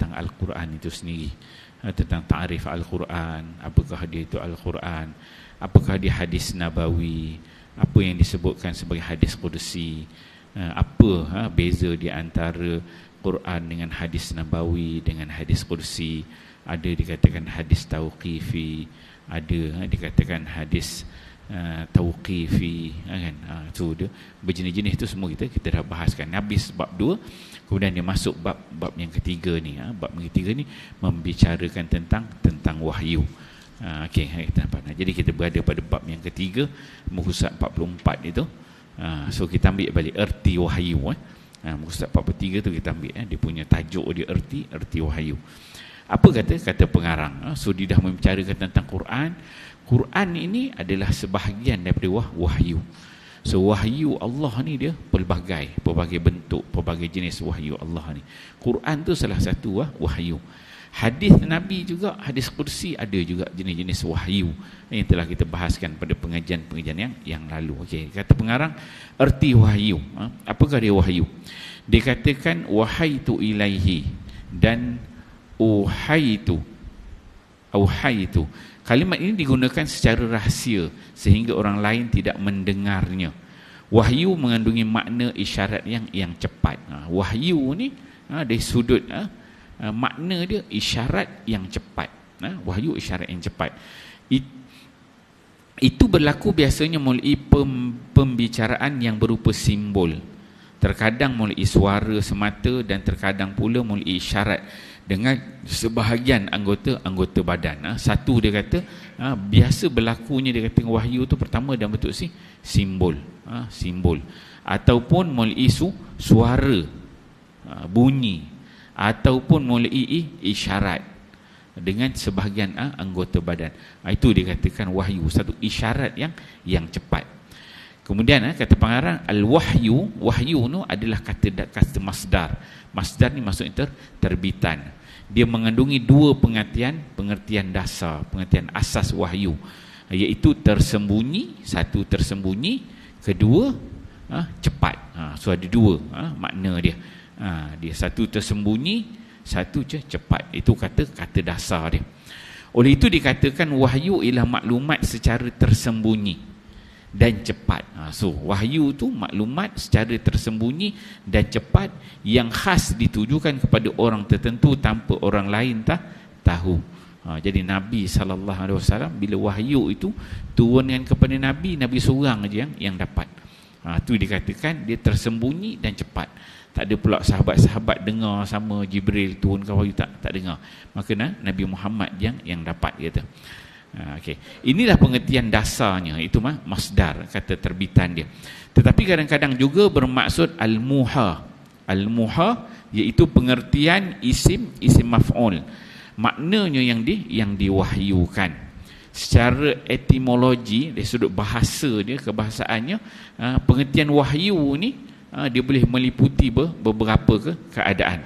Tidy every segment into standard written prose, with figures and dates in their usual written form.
tentang Al-Quran itu sendiri, tentang ta'rif Al-Quran, apakah dia itu Al-Quran, apakah dia hadis nabawi, apa yang disebutkan sebagai hadis qudsi, apa beza di antara Quran dengan hadis nabawi dengan hadis qudsi. Ada dikatakan hadis tauqifi, ada dikatakan hadis tauqifi, kan. So dia berjenis-jenis tu semua kita dah bahaskan. Habis bab 2, kemudian dia masuk bab yang ketiga ni. Bab yang ketiga ni membicarakan tentang wahyu. Okey, kita nampak. Jadi kita berada pada bab yang ketiga, muka surat 44 itu. So kita ambil balik erti wahyu. Muka surat 43 tu kita ambil, dia punya tajuk dia erti wahyu. Apa kata pengarang? So dia dah membicarakan tentang Quran. Quran ini adalah sebahagian daripada wahyu. So wahyu Allah ni dia pelbagai bentuk, pelbagai jenis wahyu Allah ni. Quran tu salah satu wahyu. Hadis Nabi juga, hadis qudsi, ada juga jenis-jenis wahyu yang telah kita bahaskan pada pengajian-pengajian yang lalu. Okey, kata pengarang erti wahyu. Apakah dia wahyu? Dia katakan wahaitu ilaihi dan auhaitu. Kalimat ini digunakan secara rahsia sehingga orang lain tidak mendengarnya. Wahyu mengandungi makna isyarat yang cepat. Wahyu ni dari sudut makna dia isyarat yang cepat. Wahyu isyarat yang cepat. Itu berlaku biasanya melalui pembicaraan yang berupa simbol. Terkadang melalui suara semata dan terkadang pula melalui isyarat dengan sebahagian anggota badan. Satu dia kata biasa berlakunya, dia kata wahyu tu pertama dalam bentuk simbol, ataupun melalui suara, bunyi, ataupun melalui isyarat dengan sebahagian anggota badan. Itu dikatakan wahyu, satu isyarat yang cepat. Kemudian kata pengarang al-wahyu, wahyu tu adalah kata masdar. Masdar ni maksudnya terbitan. Dia mengandungi dua pengertian dasar, pengertian asas wahyu, iaitu tersembunyi, satu tersembunyi, kedua cepat. So ada dua makna dia. Dia satu tersembunyi, satu cepat. Itu kata dasar dia. Oleh itu dikatakan wahyu ialah maklumat secara tersembunyi dan cepat. So wahyu tu maklumat secara tersembunyi dan cepat yang khas ditujukan kepada orang tertentu tanpa orang lain tahu. Jadi Nabi SAW bila wahyu itu turunkan kepada Nabi seorang aja yang dapat. Itu dikatakan dia tersembunyi dan cepat. Tak ada pula sahabat-sahabat dengar sama Jibril turunkan wahyu, tak dengar. Maka Nabi Muhammad yang dapat, kata. Okay. Inilah pengertian dasarnya, itu masdar, kata terbitan dia. Tetapi kadang-kadang juga bermaksud al-muha. Al-muha iaitu pengertian isim maf'ul. Maknanya yang diwahyukan. Secara etimologi, dari sudut bahasa dia, kebahasaannya, pengertian wahyu ni dia boleh meliputi beberapa keadaan.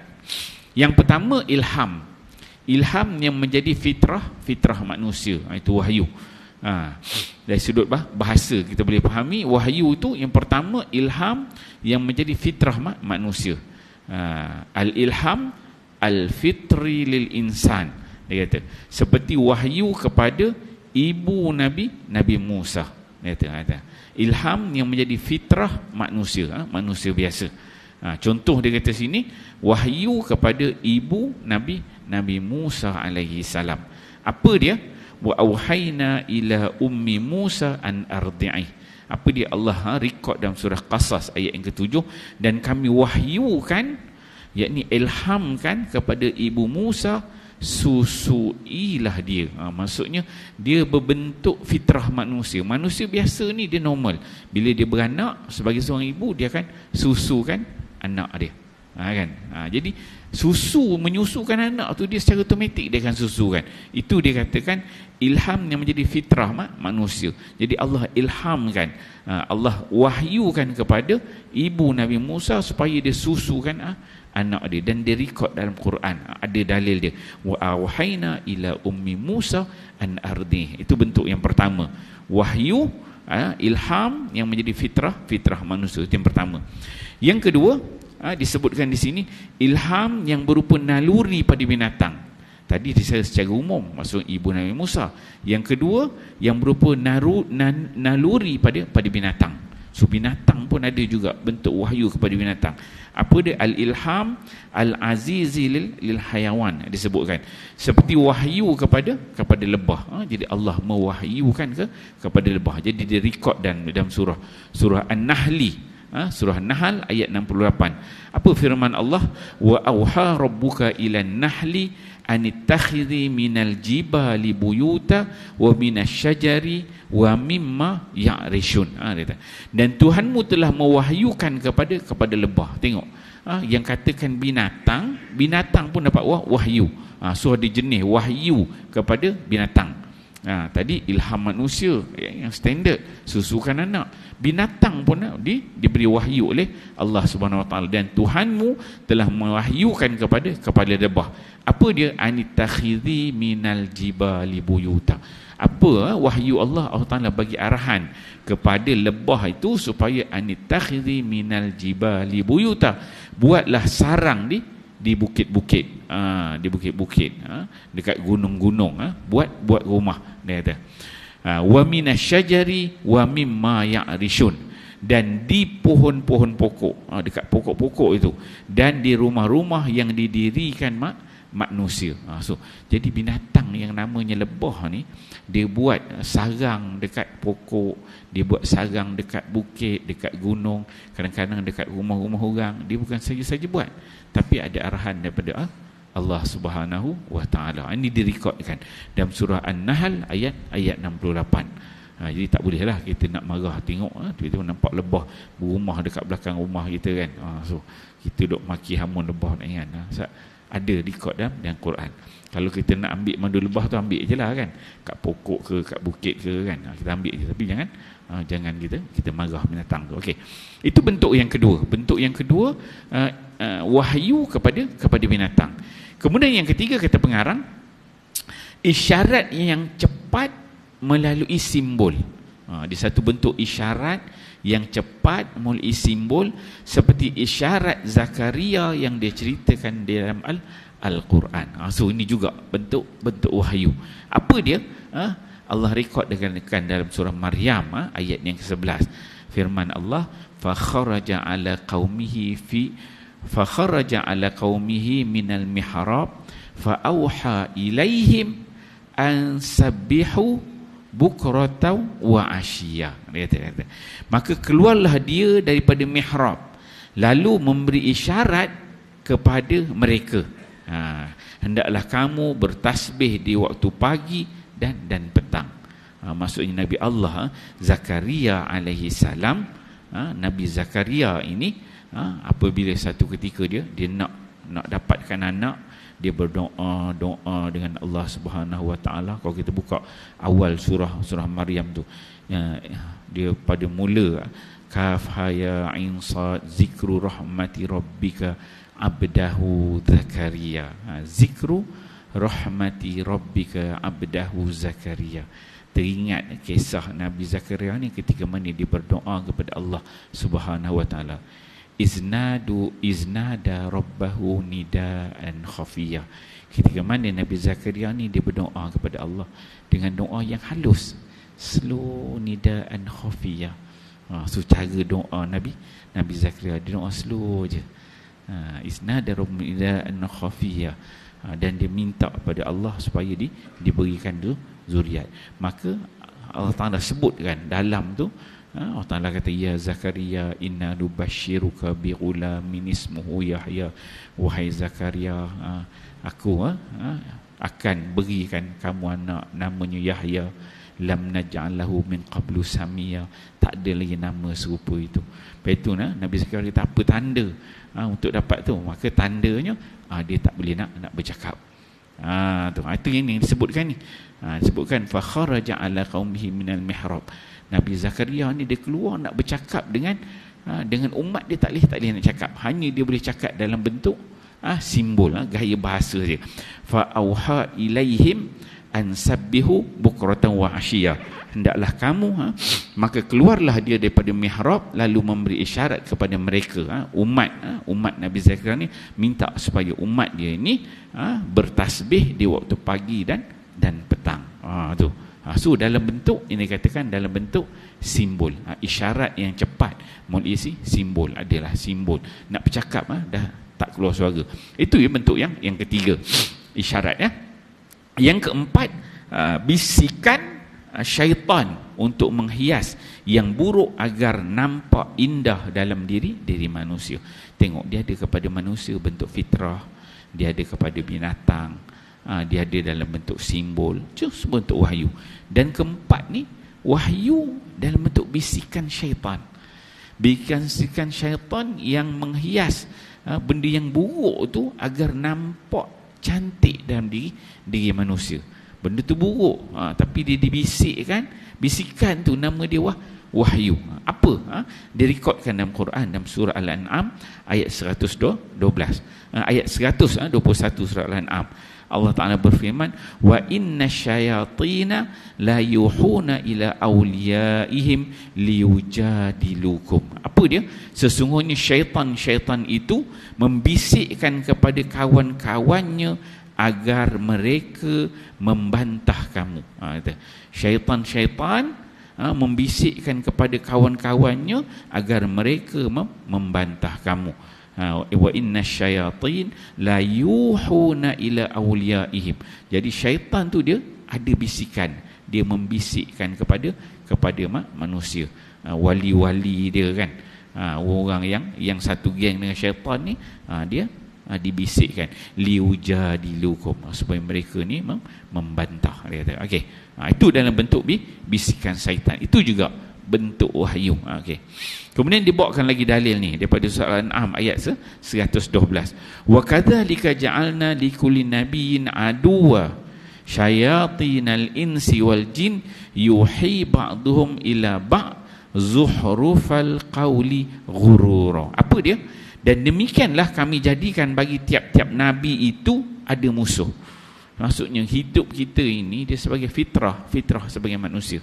Yang pertama ilham. Ilham yang menjadi fitrah manusia, itu wahyu. Dari sudut bahasa kita boleh fahami wahyu itu yang pertama ilham yang menjadi fitrah manusia. Al-ilham al-fitri lil insan, dia kata seperti wahyu kepada ibu Nabi Musa. Dia kata ilham yang menjadi fitrah manusia, manusia biasa. Contoh dia kata sini wahyu kepada ibu Nabi Musa alaihi salam. Apa dia? Wa auhayna ila ummi Musa an ardi'i. Apa dia? Allah rekod dalam surah Qasas ayat yang ke-7, dan kami wahyukan, yakni ilhamkan kepada ibu Musa, susuilah dia. Maksudnya dia berbentuk fitrah manusia. Manusia biasa ni dia normal. Bila dia beranak, sebagai seorang ibu dia akan susukan anak dia. Kan? Jadi menyusukan anak tu dia secara otomatik dia akan susukan. Itu dia katakan ilham yang menjadi fitrah manusia. Jadi Allah ilhamkan, Allah wahyukan kepada ibu Nabi Musa supaya dia susukan anak dia, dan dia rekod dalam Quran. Ada dalil dia, wa auhayna ila ummi Musa an ardi. Itu bentuk yang pertama, wahyu, ilham yang menjadi fitrah manusia. Itu yang pertama. Yang kedua disebutkan di sini ilham yang berupa naluri pada binatang. Tadi secara umum maksud ibu Nabi Musa. Yang kedua yang berupa naluri pada binatang. So binatang pun ada juga bentuk wahyu kepada binatang. Apa dia? Al-ilham al-azizi lil hayawan disebutkan. Seperti wahyu kepada lebah. Jadi Allah mewahyukan kepada lebah. Jadi direkod dalam surah An-Nahli. Surah Nahl ayat 68. Apa firman Allah? Wa auha rabbuka ilan nahli anittakhidhi minal jibali buyuta wa minasyajari wa mimma ya'rishun. Dan Tuhanmu telah mewahyukan kepada lebah. Tengok, yang katakan binatang pun dapat wahyu. So ada jenis wahyu kepada binatang. Tadi ilham manusia yang standard, susukan anak. Binatang pun diberi wahyu oleh Allah Subhanahu Wa Taala. Dan Tuhanmu telah mewahyukan kepada lebah. Apa dia? Anittakhidhi minal jibali buyuta. Apa wahyu Allah Taala bagi arahan kepada lebah itu supaya anittakhidhi minal jibali buyuta, buatlah sarang di bukit-bukit, di bukit-bukit, dekat gunung-gunung, buat rumah. Dia kata wa minasyajari wa mimma ya'rishun, dan di pohon-pohon pokok, dekat pokok-pokok itu, dan di rumah-rumah yang didirikan manusia. So jadi binatang yang namanya lebah ni, dia buat sarang dekat pokok, dia buat sarang dekat bukit, dekat gunung, kadang-kadang dekat rumah-rumah orang. Dia bukan saja-saja buat, tapi ada arahan daripada Allah Subhanahu Wa Taala. Ini direkodkan dalam surah An-Nahl ayat 68. Jadi tak bolehlah kita nak marah tengok tiba-tiba nampak lebah berumah dekat belakang rumah kita kan. So kita duk maki hamun lebah nak ingat. Ada rekod dalam Quran. Kalau kita nak ambil mandu lebah tu, ambil je lah kan, kat pokok ke kat bukit ke kan, kita ambil je. Tapi jangan kita marah binatang tu. Okey, itu bentuk yang kedua. Bentuk yang kedua, wahyu kepada binatang. Kemudian yang ketiga, kata pengarang, isyarat yang cepat melalui simbol. Di satu bentuk isyarat yang cepat melalui simbol, seperti isyarat Zakaria yang dia ceritakan dalam Al-Quran. So ini juga bentuk wahyu. Apa dia? Allah rekod dengan dalam surah Maryam ayat yang ke-11. Firman Allah, fakharaja ala qaumihi minal mihrab fa auha ilaihim an sabbihu bukratan wa asyiyah. Maka keluarlah dia daripada mihrab, lalu memberi isyarat kepada mereka, hendaklah kamu bertasbih di waktu pagi dan petang. Maksudnya Nabi Allah Zakaria alaihi salam, Nabi Zakaria ini, apabila satu ketika dia nak dapatkan anak, dia berdoa dengan Allah Subhanahu Wa Taala. Kalau kita buka awal surah Maryam tu, dia pada mula kaf ha ya ain sad zikru rahmati rabbika abdahu Zakaria. Zikru rahmati rabbika abdahu Zakaria. Teringat kisah Nabi Zakaria ni ketika mana dia berdoa kepada Allah Subhanahu Wa Taala. Iznada rabbahu nidaan khafiyah. Ketika mana Nabi Zakaria ni dia berdoa kepada Allah dengan doa yang halus, slow, nidaan khafiyah. So cara doa Nabi Zakaria, dia doa slow je. Iznada rabbahu nidaan khafiyah. Dan dia minta kepada Allah supaya diberikan zuriat. Maka Allah Ta'ala sebutkan dalam tu, Allah Ta'ala kata, ya Zakaria inna nubashiruka bighulamin ismuhu Yahya. Wahai Zakaria, aku akan berikan kamu anak namanya Yahya. Lam naj'alahu min qablu samia. Tak ada lagi nama serupa itu. Lepas itu Nabi Zakaria kata, apa tanda untuk dapat tu? Maka tandanya dia tak boleh nak bercakap. Itu yang disebutkan ni. Disebutkan fa kharaja ala qaumihi minal mihrab. Nabi Zakaria ni dia keluar nak bercakap dengan umat dia, tak boleh nak cakap. Hanya dia boleh cakap dalam bentuk simbol, gaya bahasa dia. Fa auha ilaihim an sabbihu bukratan wa asyiyah. hendaklah kamu maka keluarlah dia daripada mihrab lalu memberi isyarat kepada mereka umat Nabi Zakaria ni, minta supaya umat dia ini bertasbih di waktu pagi dan petang. Tu. So dalam bentuk ini katakan dalam bentuk simbol, isyarat yang cepat. Mulisi simbol adalah simbol. Nak bercakap dah tak keluar suara. Itu bentuk yang ketiga, isyarat ya. Yang keempat, bisikan syaitan untuk menghias yang buruk agar nampak indah dalam diri manusia. Tengok, dia ada kepada manusia bentuk fitrah, dia ada kepada binatang, dia ada dalam bentuk simbol, semua bentuk wahyu. Dan keempat ni, wahyu dalam bentuk bisikan syaitan. Bisikan syaitan yang menghias benda yang buruk tu agar nampak cantik dalam diri manusia. Benda tu buruk, tapi dia dibisikkan. Bisikan tu nama dia wahyu. Apa? Direkodkan dalam Quran, dalam surah Al-An'am ayat 112, ayat 121 surah Al-An'am. Allah Ta'ala berfirman, wa inna syayatina la yuhuna ila awliyaihim liyujadilukum. Apa dia? Sesungguhnya syaitan itu membisikkan kepada kawan-kawannya agar mereka membantah kamu. Syaitan membisikkan kepada kawan-kawannya agar mereka membantah kamu. Wa inna syayatin la yuhuna ila awliyaihim. Jadi syaitan tu dia ada bisikan, dia membisikkan kepada manusia, wali-wali dia kan, orang yang satu geng dengan syaitan ni, dia dibisikkan liujadilukum, supaya mereka ni membantah, dia kata. Okey, itu dalam bentuk bisikan syaitan. Itu juga bentuk wahyu. Okey. Kemudian dibawakan lagi dalil ni daripada surah Al-An'am ayat 112. Wa kadzalika ja'alna likulli nabiyyin aduwa syayatinal insi wal jin yuhi ba'dhum ila ba' zuhrufal qawli ghurura. Apa dia? Dan demikianlah kami jadikan bagi tiap-tiap nabi itu ada musuh. Maksudnya hidup kita ini dia sebagai fitrah sebagai manusia.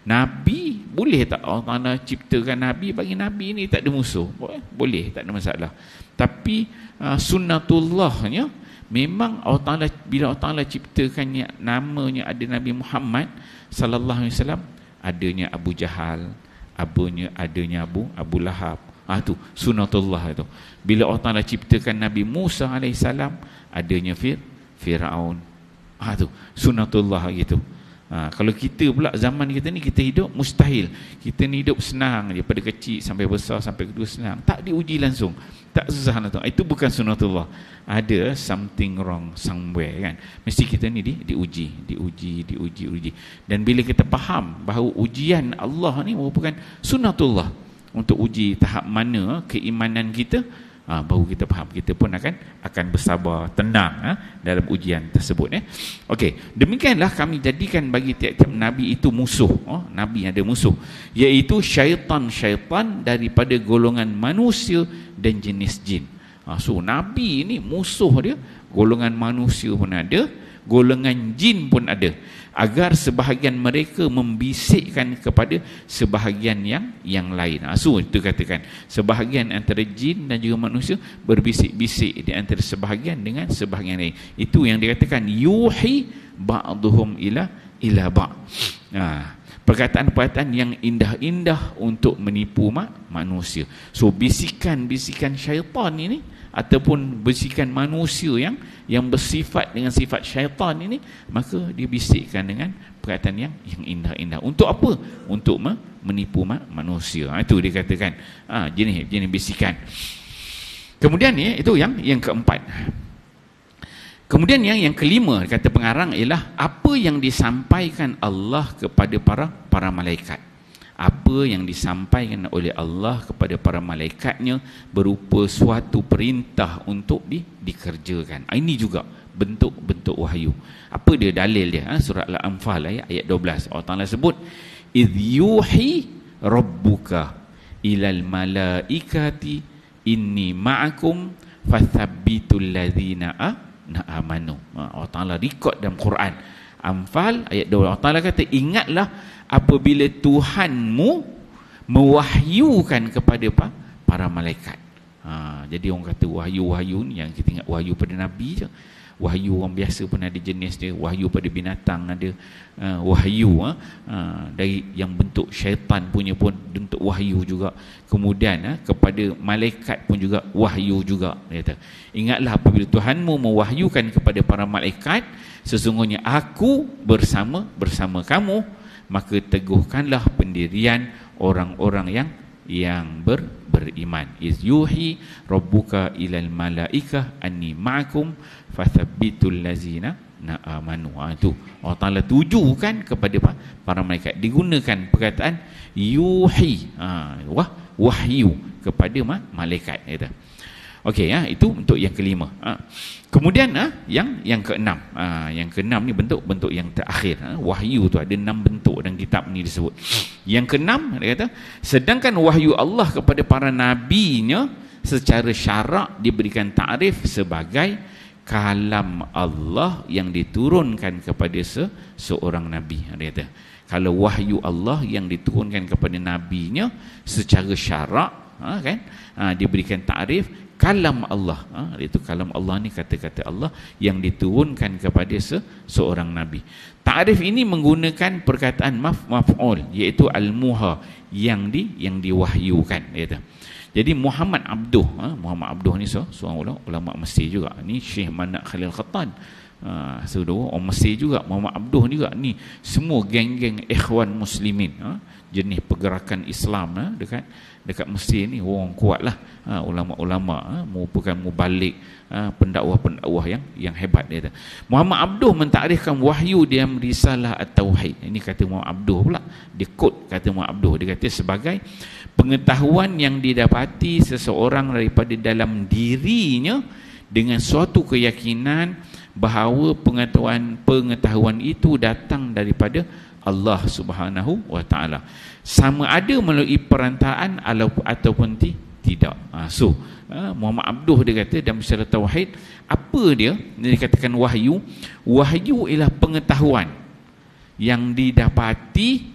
Nabi boleh tak Allah Ta'ala ciptakan nabi, bagi nabi ini tak ada musuh? Boleh, tak ada masalah. Tapi sunnatullahnya memang Allah Ta'ala, bila Allah Ta'ala ciptakannya namanya ada Nabi Muhammad sallallahu alaihi wasallam, adanya Abu Jahal, adanya Abu Lahab. Tu sunnatullah itu. Bila Allah Ta'ala ciptakan Nabi Musa alaihissalam, adanya Fir'aun. Tu sunnatullah gitu. Kalau kita pula zaman kita ni, kita hidup mustahil. Kita ni hidup senang je, pada kecil sampai besar sampai kedua senang. Tak diuji langsung, tak susah lah tu. Itu bukan sunnatullah. Ada something wrong somewhere kan. Mesti kita ni diuji. Dan bila kita faham bahawa ujian Allah ni merupakan sunnatullah untuk uji tahap mana keimanan kita, baru kita faham, kita pun akan bersabar, tenang dalam ujian tersebut. Okey, demikianlah kami jadikan bagi tiap-tiap nabi itu musuh. Nabi ada musuh, iaitu syaitan daripada golongan manusia dan jenis jin. So nabi ini musuh dia, golongan manusia pun ada, golongan jin pun ada, agar sebahagian mereka membisikkan kepada sebahagian yang lain. So itu katakan sebahagian antara jin dan juga manusia berbisik-bisik di antara sebahagian dengan sebahagian lain. Itu yang dikatakan yuhi ba'duhum ila ba'. Perkataan-perkataan yang indah-indah untuk menipu manusia. So bisikan-bisikan syaitan ini ataupun bisikan manusia yang bersifat dengan sifat syaitan ini, maka dibisikkan dengan perkataan yang indah-indah. Untuk apa? Untuk menipu manusia. Itu dikatakan jenis bisikan. Kemudian itu yang keempat. Kemudian yang kelima, kata pengarang, ialah apa yang disampaikan Allah kepada para malaikat. Apa yang disampaikan oleh Allah kepada para malaikatnya berupa suatu perintah untuk dikerjakan. Ini juga bentuk-bentuk wahyu. Apa dia dalil dia? Surah Al-Anfal ayat 12. Allah Ta'ala sebut, idh yuhi rabbuka ilal malaikati inni ma'akum fathabbitul ladhina amanu. Allah Ta'ala rekod dalam Quran Anfal ayat 2. Allah Ta'ala kata, ingatlah apabila Tuhanmu mewahyukan kepada para malaikat. Jadi orang kata wahyu ni, yang kita ingat wahyu pada Nabi je. Wahyu orang biasa pun ada jenis dia. Wahyu pada binatang ada, wahyu dari yang bentuk syaitan punya pun bentuk wahyu juga. Kemudian kepada malaikat pun juga wahyu juga. Dia kata, ingatlah apabila Tuhanmu mewahyukan kepada para malaikat, sesungguhnya aku bersama kamu, maka teguhkanlah pendirian orang-orang yang beriman. Iz yuhi rabbuka ilal malaikah anni ma'akum fathabbitul lazina amanu. Itu Allah Ta'ala tujukan kepada para malaikat. Digunakan perkataan yuhi, wahyu kepada malaikat. Okey, itu untuk yang kelima. Kemudian yang keenam. Yang keenam ni bentuk yang terakhir. Wahyu tu ada 6 bentuk dalam kitab ni disebut. Yang keenam dia kata, sedangkan wahyu Allah kepada para nabinya secara syarak diberikan takrif sebagai kalam Allah yang diturunkan kepada seorang nabi. Dia kata, kalau wahyu Allah yang diturunkan kepada nabinya secara syarak, diberikan takrif kalam Allah. Itu kalam Allah ni kata-kata Allah yang diturunkan kepada seorang nabi. Takrif ini menggunakan perkataan maf'ul, iaitu al-muha, yang diwahyukan. Jadi Muhammad Abduh, Muhammad Abduh ni seorang ulama Mesir juga. Ni Syekh Manak Khalil Khattan, saudara orang Mesir juga. Muhammad Abduh juga. Ni semua geng-geng ikhwan muslimin, jenis pergerakan Islam dekat Mesir ni, orang kuat lah, ulama-ulama, merupakan mubalik, pendakwah-pendakwah yang hebat. Dia kata Muhammad Abduh mentakrifkan wahyu dia risalah at-tauhid. Ini kata Muhammad Abduh pula, dia quote kata Muhammad Abduh, dia kata sebagai pengetahuan yang didapati seseorang daripada dalam dirinya dengan suatu keyakinan bahawa pengetahuan itu datang daripada Allah Subhanahu wa Ta'ala, sama ada melalui perantaraan ataupun tidak. Muhammad Abduh dia kata dalam risalah tauhid, apa dia dikatakan wahyu? Wahyu ialah pengetahuan yang didapati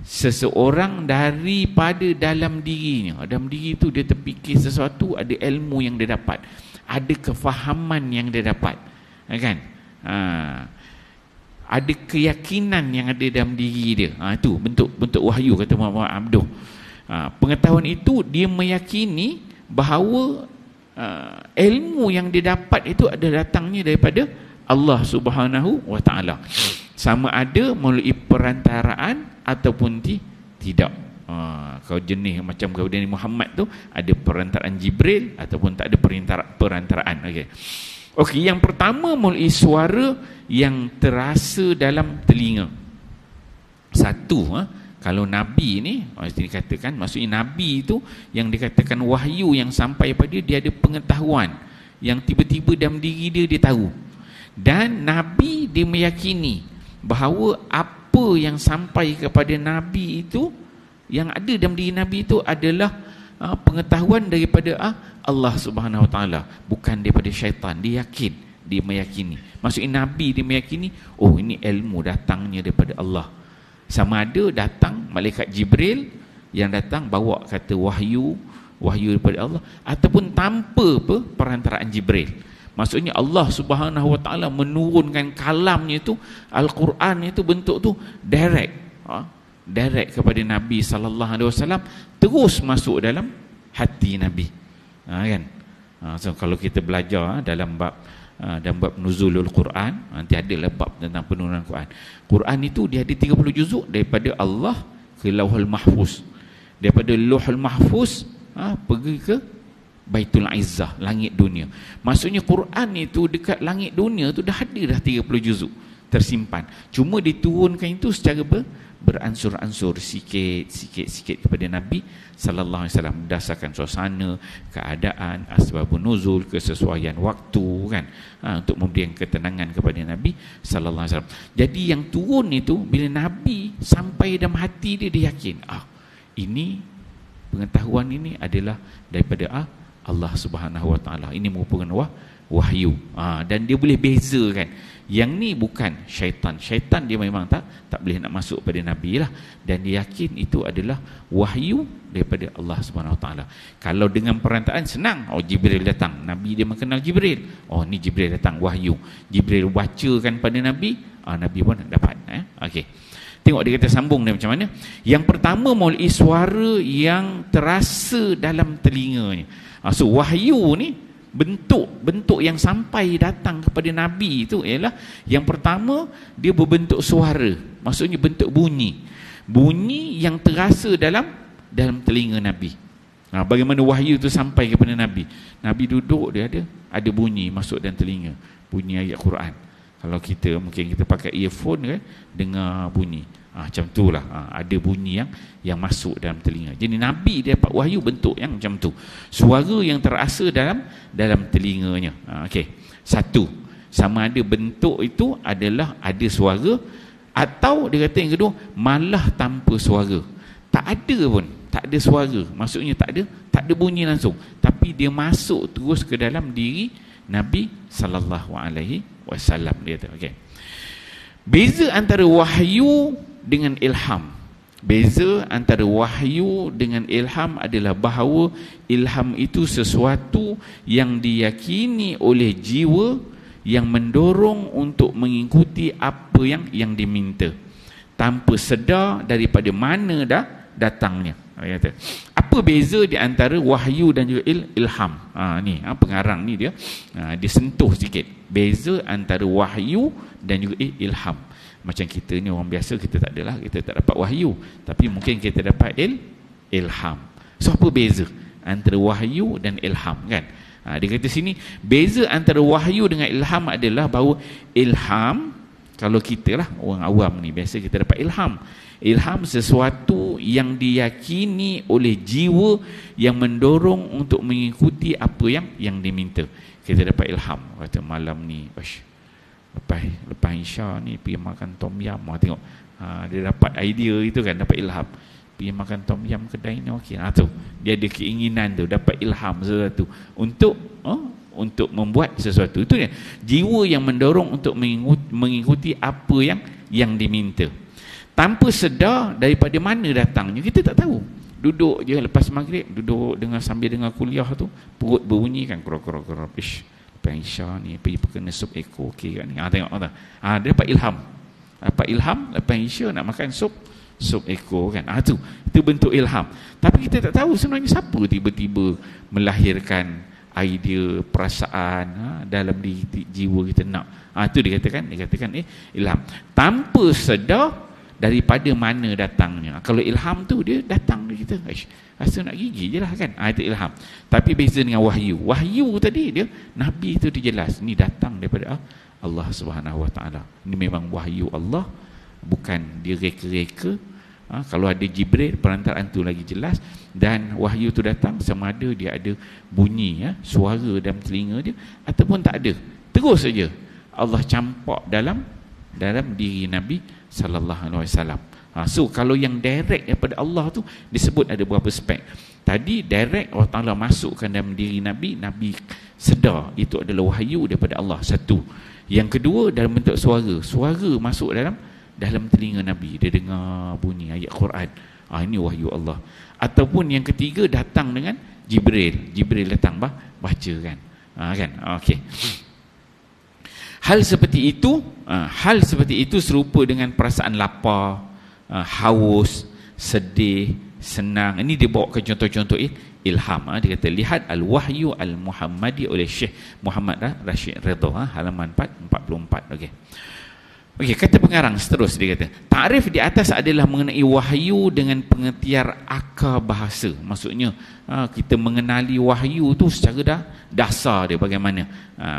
seseorang daripada dalam dirinya. Dalam diri itu dia terfikir sesuatu, ada ilmu yang dia dapat, ada kefahaman yang dia dapat, kan? Ada keyakinan yang ada dalam diri dia. Itu bentuk wahyu, kata Muhammad Abduh. Pengetahuan itu dia meyakini bahawa ilmu yang dia dapat itu ada datangnya daripada Allah Subhanahu wa Ta'ala, sama ada melalui perantaraan ataupun tidak. Kalau jenis macam kepada Nabi Muhammad tu ada perantaraan Jibril ataupun tak ada perantaraan. Okey, yang pertama melalui suara yang terasa dalam telinga. Satu, kalau Nabi ni, dikatakan, maksudnya Nabi itu yang dikatakan wahyu yang sampai pada dia ada pengetahuan yang tiba-tiba dalam diri dia tahu. Dan Nabi dia meyakini bahawa apa yang sampai kepada Nabi itu, yang ada dalam diri Nabi itu adalah pengetahuan daripada Allah Subhanahu wa Ta'ala, bukan daripada syaitan. Dia yakin, dia meyakini. Maksudnya Nabi dia meyakini, oh ini ilmu datangnya daripada Allah. Sama ada datang malaikat Jibril yang datang bawa kata wahyu daripada Allah, ataupun tanpa perantaraan Jibril. Maksudnya Allah Subhanahu wa Ta'ala menurunkan kalamnya itu, Al-Quran itu bentuk tu direct, direct kepada Nabi sallallahu alaihi wasallam, terus masuk dalam hati Nabi. Kan? So kalau kita belajar dalam bab nuzulul Quran, nanti ada bab tentang penurunan Quran. Quran itu dia ada 30 juzuk daripada Allah ke Lauhul Mahfuz. Daripada Lauhul Mahfuz pergi ke Baitul Izzah, langit dunia. Maksudnya Quran itu dekat langit dunia tu dah ada dah 30 juzuk tersimpan. Cuma diturunkan itu secara beransur-ansur, sikit kepada Nabi sallallahu alaihi wasallam, berdasarkan suasana, keadaan, asbabun nuzul, kesesuaian waktu, kan, untuk memberikan ketenangan kepada Nabi sallallahu alaihi wasallam. Jadi yang turun itu bila Nabi sampai dalam hati dia, dia yakin ini pengetahuan ini adalah daripada Allah Subhanahu wa Ta'ala. Ini merupakan wahyu. Dan dia boleh bezakan yang ni bukan syaitan. Syaitan dia memang tak boleh nak masuk pada Nabi lah. Dan dia yakin itu adalah wahyu daripada Allah Subhanahu Wa Taala. Kalau dengan perantaraan senang, Jibril datang, Nabi dia mengenal Jibril. Ni Jibril datang, wahyu. Jibril bacakan pada Nabi, Nabi pun dapat. Okey. Tengok dia kata sambung dia macam mana. Yang pertama, melalui suara yang terasa dalam telinganya. So wahyu ni bentuk yang sampai datang kepada Nabi itu ialah yang pertama, dia berbentuk suara, maksudnya bentuk bunyi yang terasa dalam telinga Nabi. Bagaimana wahyu itu sampai kepada Nabi? Nabi duduk, dia ada bunyi masuk dalam telinga, bunyi ayat Quran. Kalau kita mungkin kita pakai earphone kan, dengar bunyi, macam tu lah, ada bunyi yang masuk dalam telinga. Jadi Nabi dia dapat wahyu bentuk yang macam tu, suara yang terasa dalam telinganya. Okey, satu, sama ada bentuk itu adalah ada suara, atau dia kata yang kedua, malah tanpa suara, tak ada suara, maksudnya tak ada bunyi langsung, tapi dia masuk terus ke dalam diri Nabi sallallahu alaihi wasallam. Dia kata okey, beza antara wahyu dengan ilham. Beza antara wahyu dengan ilham adalah bahawa ilham itu sesuatu yang diyakini oleh jiwa yang mendorong untuk mengikuti apa yang diminta, tanpa sedar daripada mana datangnya. Apa beza di antara wahyu dan juga ilham? Ni pengarang ni dia sentuh sikit beza antara wahyu dan juga ilham. Macam kita ni orang biasa, kita tak adalah, kita tak dapat wahyu, tapi mungkin kita dapat ilham. So apa beza antara wahyu dan ilham kan? Dia kata sini, beza antara wahyu dengan ilham adalah bahawa ilham, kalau kita lah orang awam ni, biasa kita dapat ilham. Ilham sesuatu yang diyakini oleh jiwa yang mendorong untuk mengikuti apa yang diminta. Kita dapat ilham, kata malam ni lepas Isya ni pergi makan tom yum. Tengok, dia dapat idea itu kan, dapat ilham, pergi makan tom yum kedai ni okey. Tu dia ada keinginan tu, dapat ilham sesuatu untuk membuat sesuatu. Itu dia, jiwa yang mendorong untuk mengikuti apa yang diminta, tanpa sedar daripada mana datangnya. Kita tak tahu, duduk je lepas maghrib, duduk sambil dengar kuliah tu, perut berbunyi kan, krok Isya ni pergi kena sup ekor, okey kan ni. Tengok tak, dia dapat ilham lepas Isya nak makan sup ekor kan. Itu bentuk ilham. Tapi kita tak tahu sebenarnya siapa tiba-tiba melahirkan idea, perasaan dalam diri jiwa kita nak. Itu dikatakan ilham, tanpa sedar daripada mana datangnya. Kalau ilham tu dia datang dari kita, rasa nak gigi je lah kan, itu ilham. Tapi beza dengan wahyu. Wahyu tadi dia, Nabi tu dia jelas, ni datang daripada Allah Subhanahu Wa Taala. Ni memang wahyu Allah, bukan dia reka-reka. Kalau ada Jibril, perantaraan tu lagi jelas. Dan wahyu tu datang sama ada dia ada bunyi, suara dalam telinga dia, ataupun tak ada, terus saja Allah campak dalam diri Nabi sallallahu alaihi wasallam. So kalau yang direct daripada Allah tu disebut ada berapa spek. Tadi direct Allah Taala masukkan dalam diri Nabi, Nabi sedar itu adalah wahyu daripada Allah. Satu. Yang kedua dalam bentuk suara masuk dalam telinga Nabi, dia dengar bunyi ayat Quran. Ini wahyu Allah. Ataupun yang ketiga datang dengan Jibril datang baca kan. Okey. Hal seperti itu serupa dengan perasaan lapar, haus, sedih, senang. Ini dia bawa ke contoh-contoh ilham. Dia kata lihat Al-Wahyu Al-Muhammadi oleh Syekh Muhammad Rashid Ridha, halaman 44. Okey, kata pengarang seterus, dia kata takrif di atas adalah mengenai wahyu dengan pengertian akar bahasa. Maksudnya kita mengenali wahyu tu secara dasar dia bagaimana.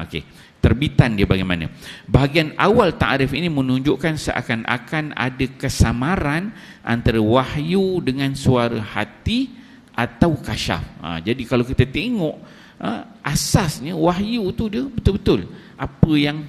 Okey, terbitan dia bagaimana. Bahagian awal takrif ini menunjukkan seakan-akan ada kesamaran antara wahyu dengan suara hati atau kasyaf. Jadi kalau kita tengok asasnya wahyu tu dia betul-betul apa yang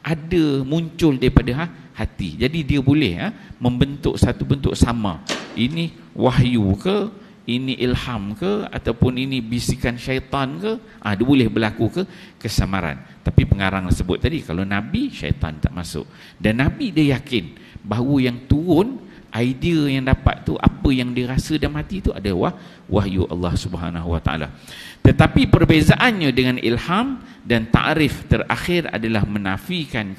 ada muncul daripada hati. Jadi dia boleh membentuk satu bentuk sama. Ini wahyu ke, ini ilham ke ataupun ini bisikan syaitan ke, dia boleh berlaku ke kesamaran. Tapi pengarang sebut tadi, kalau Nabi, syaitan tak masuk. Dan Nabi dia yakin bahawa yang turun, idea yang dapat tu, apa yang dia rasa dalam hati tu ada wahyu Allah Subhanahu Wa Taala. Tetapi perbezaannya dengan ilham dan ta'rif terakhir adalah menafikan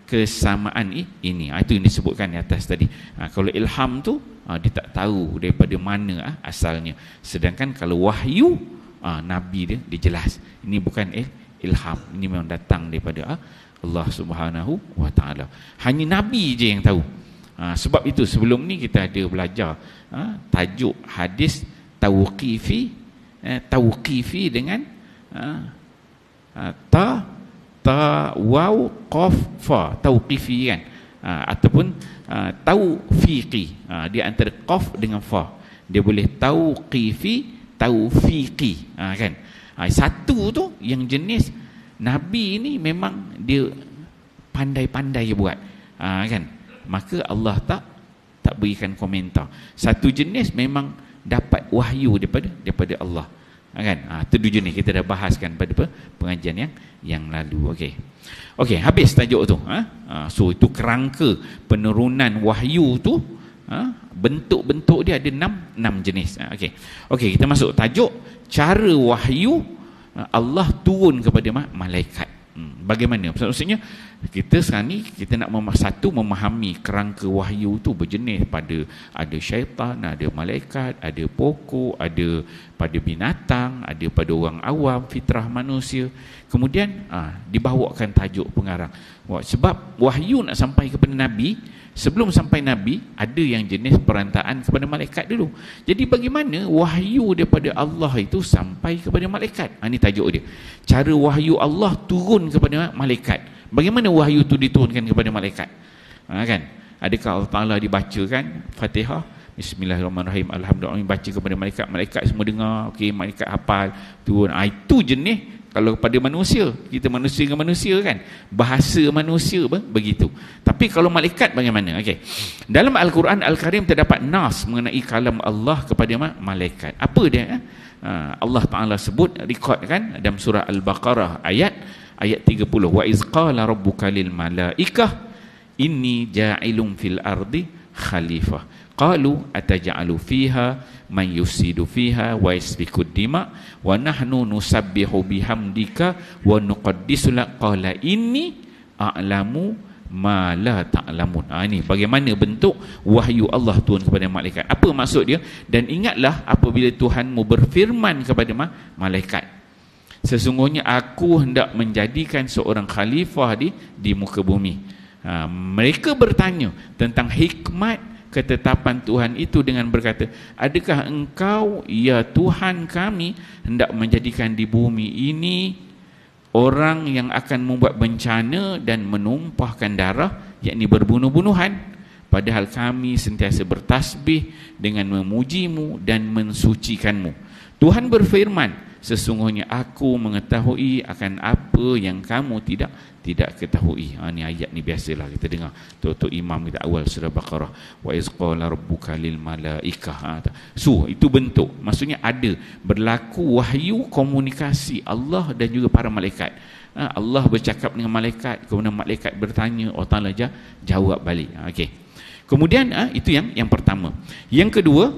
kesamaan ini. Itu yang disebutkan di atas tadi. Kalau ilham tu dia tak tahu daripada mana asalnya. Sedangkan kalau wahyu, Nabi dia jelas. Ini bukan ilham, ini memang datang daripada Allah Subhanahu Wa Taala. Hanya Nabi je yang tahu. Sebab itu sebelum ni kita ada belajar tajuk hadis tauqifi dengan ta waw qaf fa, tauqifi kan, ataupun taufiqi, dia antara qaf dengan fa, dia boleh taufiqi kan. Satu tu yang jenis Nabi ni memang dia pandai-pandai buat kan, maka Allah tak berikan komentar. Satu jenis memang dapat wahyu daripada Allah kan. Itu dua jenis kita dah bahaskan pada pengajian yang lalu. Okey, habis tajuk tu. So itu kerangka penurunan wahyu tu. Bentuk-bentuk dia ada 6 jenis. Okey, kita masuk tajuk cara wahyu Allah turun kepada malaikat. Bagaimana? Maksudnya kita sekarang ni kita nak memahami kerangka wahyu tu berjenis pada ada syaitan, ada malaikat, ada pokok, ada pada binatang, ada pada orang awam, fitrah manusia. Kemudian dibawakan tajuk pengarang. Sebab wahyu nak sampai kepada Nabi, sebelum sampai Nabi ada yang jenis perantaraan kepada malaikat dulu. Jadi bagaimana wahyu daripada Allah itu sampai kepada malaikat? Ini tajuk dia. Cara wahyu Allah turun kepada malaikat. Bagaimana wahyu itu diturunkan kepada malaikat? Kan? Adakah Allah Ta'ala dibacakan Fatihah, Bismillahirrahmanirrahim, Alhamdulillah, baca kepada malaikat, malaikat semua dengar, malaikat hafal, turun. Itu jenis kalau pada manusia, kita manusia dengan manusia kan, bahasa manusia begitu. Tapi kalau malaikat bagaimana? Dalam Al-Quran Al-Karim terdapat nas mengenai kalam Allah kepada malaikat. Apa dia? Allah Ta'ala sebut, record kan dalam surah Al-Baqarah ayat 30. Wa iz qala rabbuka lil malaikah inni ja'ilun fil ardi khalifah qalu ataj'alu fiha man yusidu fiha wa yasfiku dima wa nahnu nusabbihu bihamdika wa nuqaddisu lak qala inni a'lamu ma la ta'lamun. Ini bagaimana bentuk wahyu Allah turun kepada malaikat. Apa maksud dia? Dan ingatlah apabila Tuhanmu berfirman kepada malaikat, sesungguhnya aku hendak menjadikan seorang khalifah di muka bumi. Mereka bertanya tentang hikmat ketetapan Tuhan itu dengan berkata, adakah engkau ya Tuhan kami hendak menjadikan di bumi ini orang yang akan membuat bencana dan menumpahkan darah, yakni berbunuh-bunuhan, padahal kami sentiasa bertasbih dengan memujimu dan mensucikanmu. Tuhan berfirman, sesungguhnya aku mengetahui akan apa yang kamu tidak ketahui. Ni ayat ni biasalah kita dengar tok imam kita awal surah Baqarah, wa iz qala rabbuka lil malaikah. So itu bentuk, maksudnya ada berlaku wahyu komunikasi Allah dan juga para malaikat. Allah bercakap dengan malaikat, kemudian malaikat bertanya, Allah Taala jawab balik. Kemudian itu yang pertama. Yang kedua,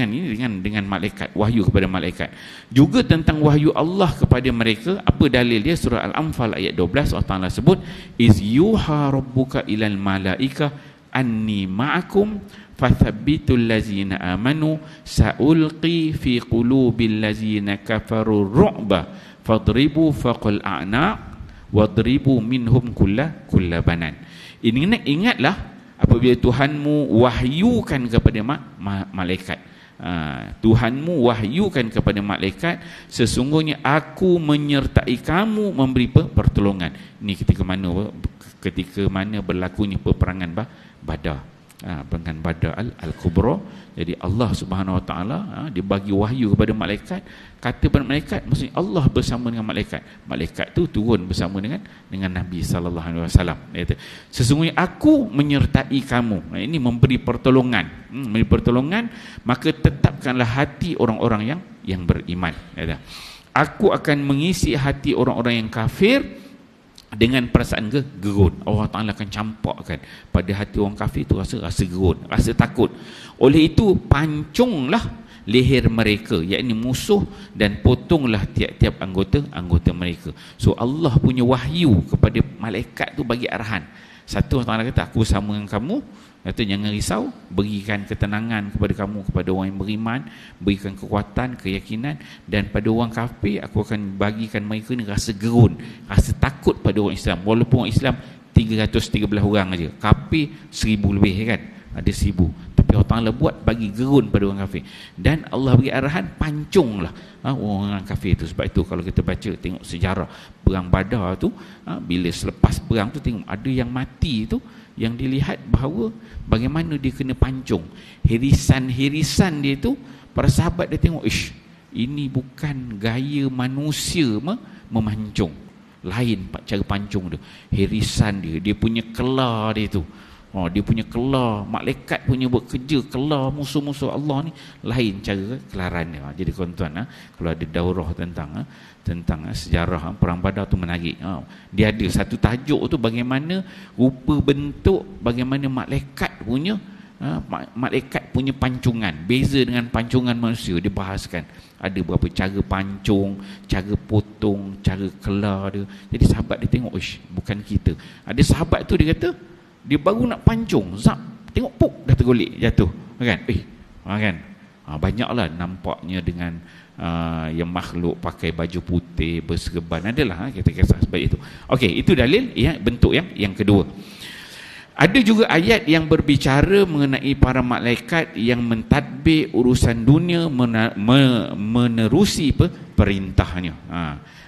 dengan malaikat, wahyu kepada malaikat. Juga tentang wahyu Allah kepada mereka. Apa dalil dia? Surah Al-Anfal ayat 12, Allah Ta'ala sebut, iz yuha rabbuka ilal malaika anni ma'akum fathabbitul lazina amanu sa'ulqi fi qulubil lazina kafaru ru'ba fadribu faqal a'naq wadribu minhum kulla banan. Ingatlah apabila Tuhanmu wahyukan kepada malaikat. Tuhanmu wahyukan kepada malaikat, sesungguhnya aku menyertai kamu memberi pertolongan. Ini ketika mana berlakunya peperangan Badar. dengan Badar Al-Kubra. Jadi Allah Subhanahu Wa Taala dia bagi wahyu kepada malaikat, kata pada malaikat, maksudnya Allah bersama dengan malaikat. Malaikat tu turun bersama dengan Nabi sallallahu alaihi wasallam. Dia kata, sesungguhnya aku menyertai kamu. Ini memberi pertolongan. Memberi pertolongan, maka tetapkanlah hati orang-orang yang beriman. Dia kata, aku akan mengisi hati orang-orang yang kafir dengan perasaan gerun. Allah Ta'ala akan campakkan pada hati orang kafir itu rasa gerun, rasa takut. Oleh itu pancunglah leher mereka, yakni musuh, dan potonglah tiap-tiap anggota mereka. So Allah punya wahyu kepada malaikat tu bagi arahan. Satu, Allah Ta'ala kata, aku sama dengan kamu. Kata, jangan risau, berikan ketenangan kepada kamu, kepada orang yang beriman, berikan kekuatan, keyakinan, dan pada orang kafir aku akan bagikan mereka ni rasa gerun, rasa takut pada orang Islam. Walaupun orang Islam 313 orang aja, kafir 1000 lebih kan, ada 1000, tapi Allah Ta'ala buat bagi gerun pada orang kafir. Dan Allah beri arahan, pancunglah orang kafir tu. Sebab itu kalau kita baca, tengok sejarah perang Badar tu, bila selepas perang tu tengok ada yang mati tu, yang dilihat bahawa bagaimana dia kena pancung, hirisan dia tu, para sahabat dia tengok, ini bukan gaya manusia memancung, lain cara pancung dia, hirisan dia punya kelar dia tu, dia punya kelar, malaikat punya buat kerja kelar musuh-musuh Allah ni, lain cara kelaran dia. Jadi tuan-tuan, kalau ada daurah tentang sejarah perang Badar tu menarik. Dia ada satu tajuk tu, bagaimana rupa bentuk, bagaimana malaikat punya pancungan beza dengan pancungan manusia. Dia bahaskan ada berapa cara pancung, cara potong, cara kelar dia. Jadi sahabat dia tengok, bukan kita. Ada sahabat tu dia kata, dia baru nak pancung, zap, tengok puk, dah tergolek jatuh kan. Kan banyaklah nampaknya dengan yang makhluk pakai baju putih berserban, adalah kita kisah sebaik itu. Okey, itu dalil bentuk yang kedua. Ada juga ayat yang berbicara mengenai para malaikat yang mentadbir urusan dunia, menerusi perintahnya.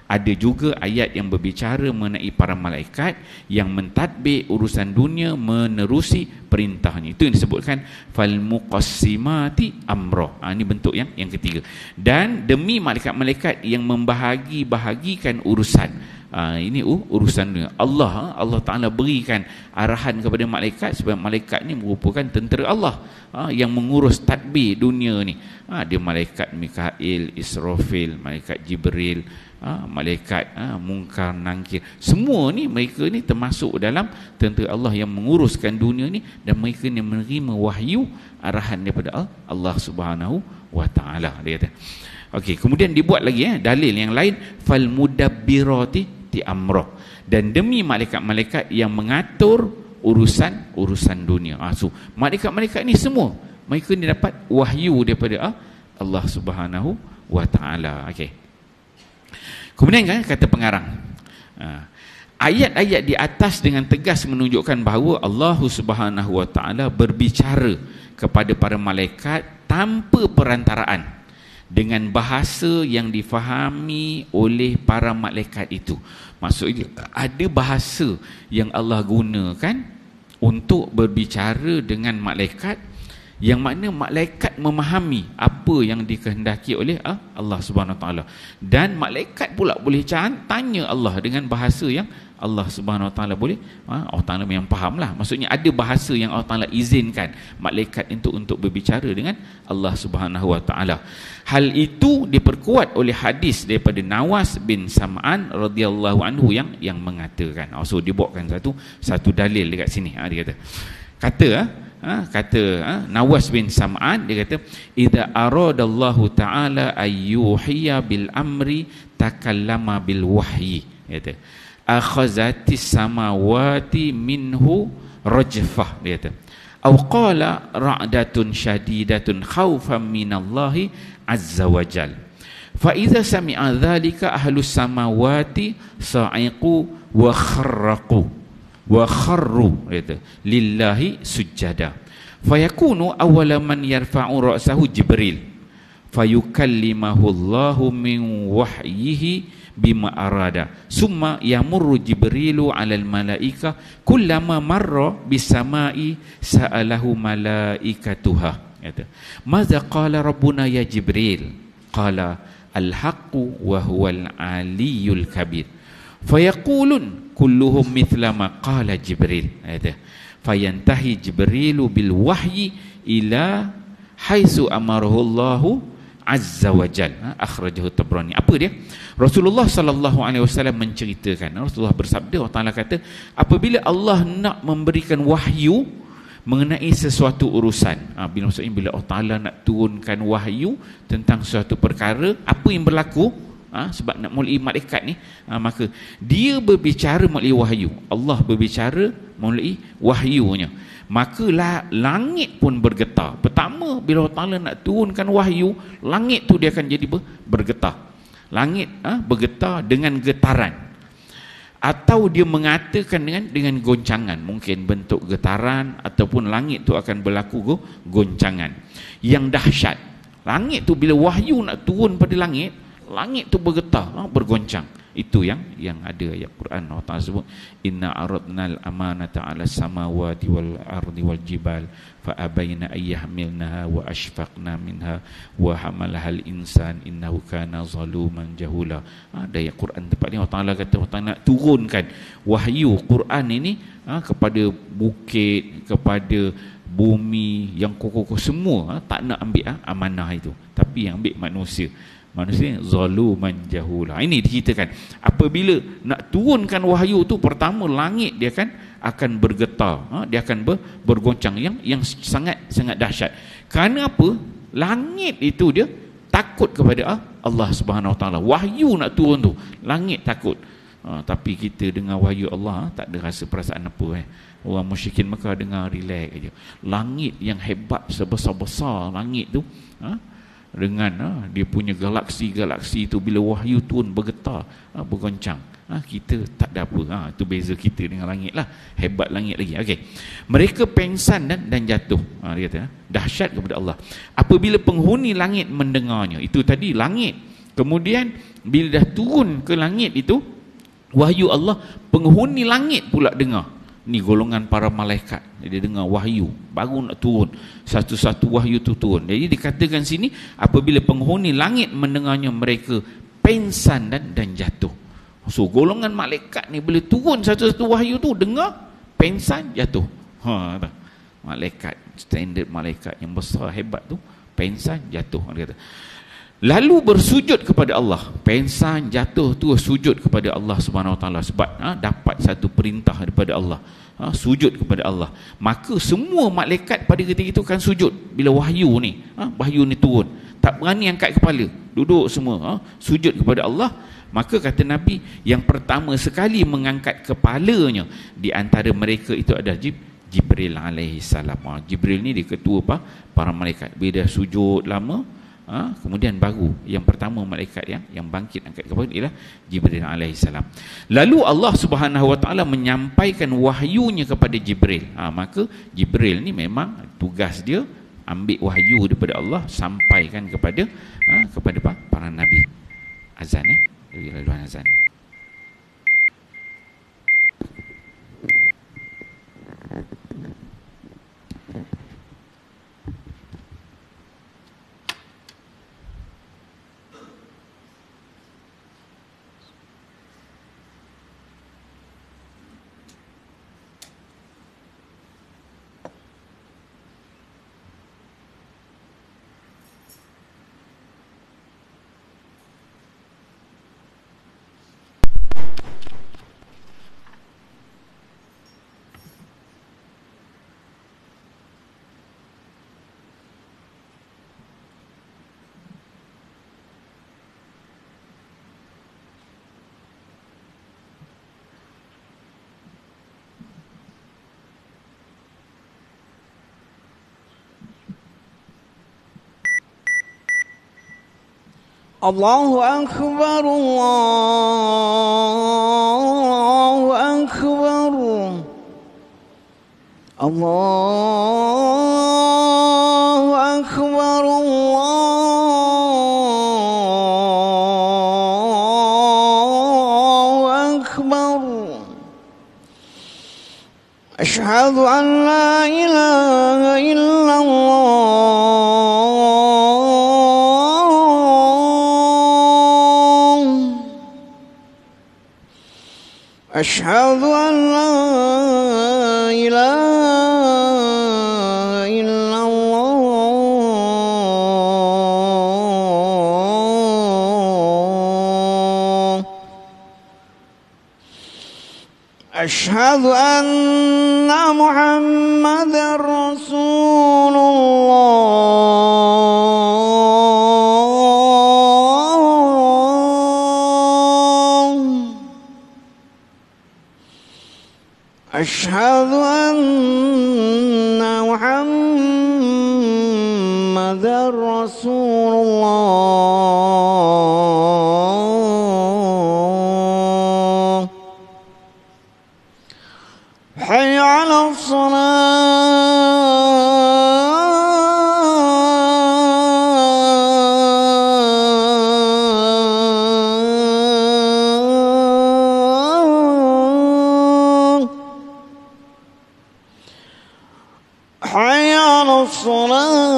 Ada juga ayat yang berbicara mengenai para malaikat yang mentadbir urusan dunia, menerusi perintahnya. Itu yang disebutkan fal muqassimati amra. Ini bentuk yang ketiga. Dan demi malaikat-malaikat yang membahagi-bahagikan urusan. Ini urusan dunia. Allah Ta'ala berikan arahan kepada malaikat, sebab malaikat ni merupakan tentera Allah yang mengurus tadbir dunia ni. Dia malaikat Mikail, Israfil, malaikat Jibril, malaikat Munkar, Nankir. Semua ni, mereka ni termasuk dalam tentera Allah yang menguruskan dunia ni, dan mereka ni menerima wahyu arahan daripada Allah Subhanahu wa Ta'ala. Dia kata. Okey, kemudian dibuat lagi dalil yang lain, fal mudabbirati amrah, dan demi malaikat-malaikat yang mengatur urusan dunia. So malaikat-malaikat ni semua, mereka ni dapat wahyu daripada Allah Subhanahu wa Ta'ala. Okey. Kemudian kata pengarang, ayat-ayat di atas dengan tegas menunjukkan bahawa Allah Subhanahu wa Ta'ala berbicara kepada para malaikat tanpa perantaraan, dengan bahasa yang difahami oleh para malaikat itu. Maksudnya ada bahasa yang Allah gunakan untuk berbicara dengan malaikat, yang mana malaikat memahami apa yang dikehendaki oleh Allah Subhanahu Wa Taala, dan malaikat pula boleh tanya Allah dengan bahasa yang Allah Subhanahu Wa Taala boleh, Allah Taala yang fahamlah. Maksudnya ada bahasa yang Allah Taala izinkan malaikat untuk berbicara dengan Allah Subhanahu Wa Taala. Hal itu diperkuat oleh hadis daripada Nawas bin Sam'an radhiyallahu anhu yang mengatakan. So dibawakan satu dalil dekat sini. Dia kata Nawas bin Sam'an, dia kata, idza aradallahu ta'ala ayyuhiya bil amri takallama bil wahyi. Dia kata, akhazatis samawati minhu rajfah. Dia kata, aw qala ra'datun syadidatun khawfan minallahi azza wa jal. Fa idza sami'a dhalika ahlus samawati sa'iqu wa kharru lillahi sujada. Fayakunu awwala man yarfa'u ra'sahu Jibril fayukallimahu Allahu min wahyihi bima arada summa yamurru jibrilu 'alal malaika kullama marra bisamai sa'alahu malaikatuha kata madza qala rabbuna ya jibril qala al-haqqu wa huwal aliyyul kabir fayaqulun kulluhum mithla ma qala jibril kata fayantahi jibrilu bil wahyi ila haitsu amarahu Allahu azza wa jalla. Akhrajahu Tabrani. Apa dia? Rasulullah sallallahu alaihi wasallam menceritakan, Rasulullah bersabda, Allah Taala kata, apabila Allah nak memberikan wahyu mengenai sesuatu urusan, bila maksudnya bila Allah Taala nak turunkan wahyu tentang suatu perkara, apa yang berlaku, sebab nak melalui malaikat ni, maka dia berbicara melalui wahyu. Allah berbicara melalui wahyunya. Maka langit pun bergetar. Pertama bila Allah Ta'ala nak turunkan wahyu, langit tu dia akan jadi bergetar. Langit bergetar dengan getaran. Atau dia mengatakan dengan goncangan. Mungkin bentuk getaran, ataupun langit tu akan berlaku goncangan yang dahsyat. Langit tu bila wahyu nak turun pada langit, langit tu bergetar, bergoncang. Itu yang ada ayat Quran. Allah Ta'ala sebut, inna aradnal amanata ala samawati wal ardi wal jibal fa abayna ayyahmilnaha wa ashfaqna minha wa hamalahal insan innahu kana zaluman jahula. Ada ayat Quran tempat ni Allah Ta'ala kata Allah Ta'ala nak turunkan wahyu Quran ini kepada bukit, kepada bumi yang kokoh-kokoh semua, tak nak ambil amanah itu, tapi yang ambil manusia zaluman jahula. Ini diceritakan apabila nak turunkan wahyu tu, pertama langit dia akan bergetar, dia akan bergoncang yang sangat dahsyat. Kerana apa? Langit itu dia takut kepada Allah Subhanahu Wa Taala. Wahyu nak turun tu, langit takut. Tapi kita dengar wahyu Allah tak ada rasa perasaan apa. Orang musyrikin Mekah dengar relax aja. Langit yang hebat sebesar-besar langit tu, dengan dia punya galaksi itu bila wahyu turun bergetar, bergoncang. Kita tak ada apa. Itu beza kita dengan langit lah. Hebat langit lagi. Okey. Mereka pengsan dan jatuh. Dia kata dahsyat kepada Allah apabila penghuni langit mendengarnya. Itu tadi langit. Kemudian bila dah turun ke langit itu wahyu Allah, penghuni langit pula dengar. Ni golongan para malaikat. Dia dengar wahyu baru nak turun, satu-satu wahyu tu turun. Jadi dikatakan sini apabila penghuni langit mendengarnya, mereka pengsan dan jatuh. So golongan malaikat ni boleh turun satu-satu wahyu tu, dengar, pengsan, jatuh. Malaikat, standard malaikat yang besar hebat tu, pengsan, jatuh. Dia kata lalu bersujud kepada Allah. Pengsan, jatuh tu sujud kepada Allah Subhanahu Wa Taala sebab dapat satu perintah daripada Allah. Sujud kepada Allah. Maka semua malaikat pada ketika itu akan sujud bila wahyu ni turun. Tak berani angkat kepala, duduk semua sujud kepada Allah. Maka kata Nabi, yang pertama sekali mengangkat kepalanya di antara mereka itu adalah Jibril alaihi salam. Jibril ni dia ketua para malaikat. Bila dah sujud lama, kemudian baru yang pertama malaikat yang bangkit angkat kepala ialah Jibril alaihi salam. Lalu Allah Subhanahu Wa Taala menyampaikan wahyunya kepada Jibril. Maka Jibril ni memang tugas dia ambil wahyu daripada Allah, sampaikan kepada para nabi. Azan lalu azan. Allahu Akbar, Allahu Akbar, Allahu Akbar, أشهد أن لا إله إلا الله أشهد أن لا إله إلا الله أشهد أن محمدا رسول الله أشهد أن محمدا رسول الله حي على الصلاة حي على الصلاة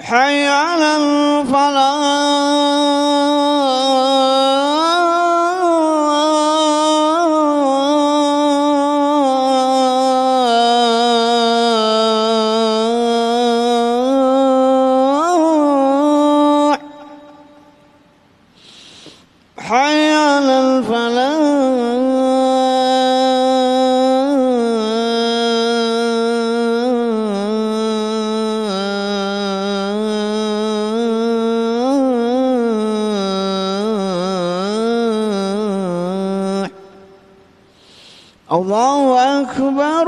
حي على الفلاح حي على الفلاح الله أكبر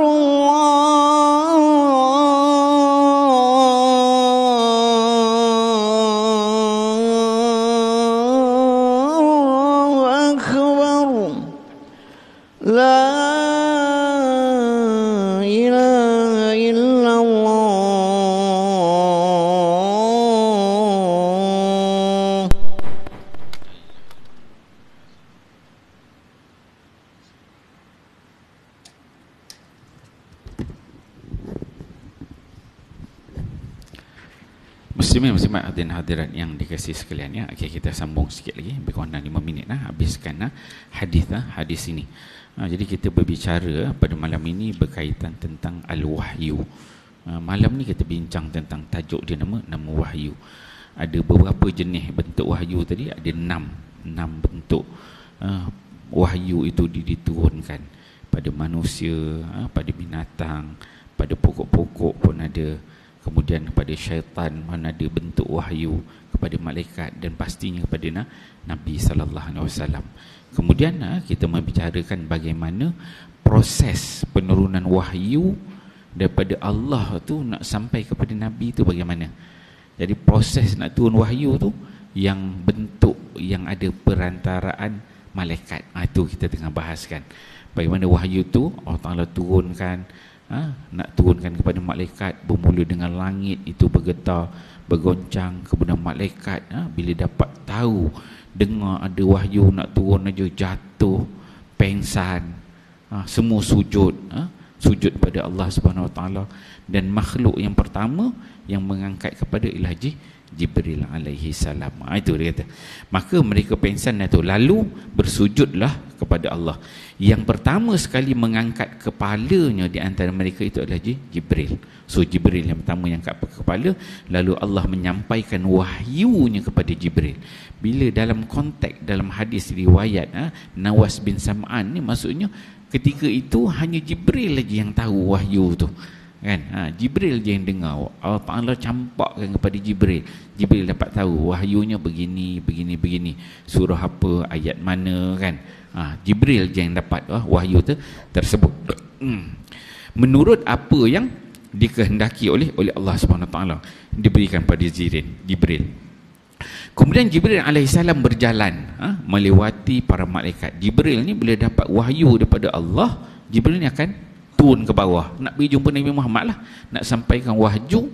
الله أكبر لا إله إلا الله Muslimin muslimat hadirin hadirat yang dikasihi sekalian ya. Okay, kita sambung sikit lagi, lebih kurang 5 minit habiskan hadis ini. Jadi kita berbicara pada malam ini berkaitan tentang al-wahyu. Malam ni kita bincang tentang tajuk dia nama wahyu. Ada beberapa jenis bentuk wahyu tadi, ada 6 bentuk wahyu itu diturunkan pada manusia, pada binatang, pada pokok-pokok pun ada. Kemudian kepada syaitan mana ada bentuk wahyu, kepada malaikat dan pastinya kepada Nabi sallallahu alaihi wasallam. Kemudian kita membicarakan bagaimana proses penurunan wahyu daripada Allah tu nak sampai kepada Nabi tu bagaimana. Jadi proses nak turun wahyu tu yang bentuk yang ada perantaraan malaikat. Itu kita tengah bahaskan. Bagaimana wahyu tu Allah Taala turunkan, nak turunkan kepada malaikat, bermula dengan langit itu bergetar, bergoncang. Kemudian malaikat bila dapat tahu, dengar ada wahyu nak turun aja jatuh pengsan, semua sujud, sujud pada Allah Subhanahu Wa Taala. Dan makhluk yang pertama yang mengangkat kepada ialah Jibril alaihi salam. Itu dia kata. Maka mereka pengsan itu lalu bersujudlah kepada Allah. Yang pertama sekali mengangkat kepalanya di antara mereka itu adalah Jibril. So Jibril yang pertama yang angkat kepala, lalu Allah menyampaikan wahyunya kepada Jibril. Bila dalam konteks dalam hadis riwayat Nawas bin Sam'an ni, maksudnya ketika itu hanya Jibril lagi yang tahu wahyu tu. Kan? Jibril je yang dengar. Allah Ta'ala campakkan kepada Jibril. Jibril dapat tahu wahyunya begini, begini. Surah apa, ayat mana kan. Jibril je yang dapat wahyu tersebut. Menurut apa yang dikehendaki oleh Allah Subhanahu Wa Taala diberikan pada Jibril. Kemudian Jibril alaihissalam berjalan melewati para malaikat. Jibril ni bila dapat wahyu daripada Allah, Jibril ni akan turun ke bawah nak pergi jumpa Nabi Muhammad lah, nak sampaikan wahyu